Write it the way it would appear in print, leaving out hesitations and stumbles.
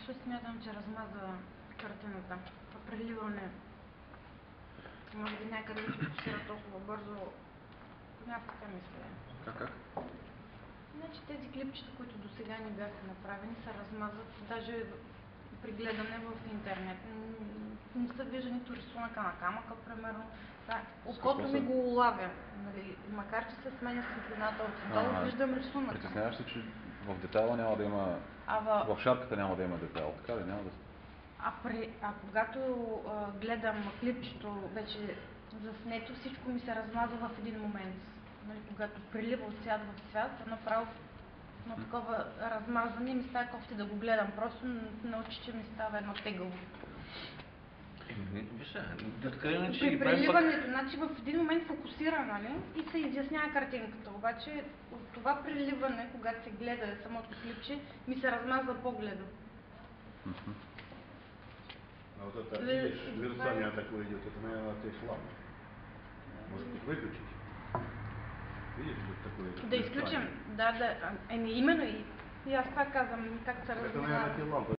също смятам, че размаза картината. Това преливане, може би някъде се фокусира толкова бързо. Понякога така мисля. Как? Значи тези клипчета, които до сега ни бяха направени, се размазват, даже при гледане в интернет. Не се вижда нито рисунъка на камъка, примерно. Да, окото ми го улавя, нали? Макар че се сменя светлината отдолу, виждам рисунъка. Притесняваш се, че в детайла няма да има, в шапката няма да има детайл, така ли? Няма да... Когато гледам клипчето вече заснето, всичко ми се размазва в един момент. Нали, когато прилива от цвят в цвят, направо на такова размазване ми става кофти да го гледам. Просто на очите ми става едно тегаво. При преливането, значи в един момент фокусира, нали, и се изяснява картинката. Обаче от това преливане, когато се гледа самото клипче, ми се размазва погледа. А вот это, видишь, мерцание такое идет, это, наверное, от их ламп. Может быть, выключить? Видишь, вот такое? Да изключим, да, именно и аз това казвам, как се размазва. Это, наверное, те лампы.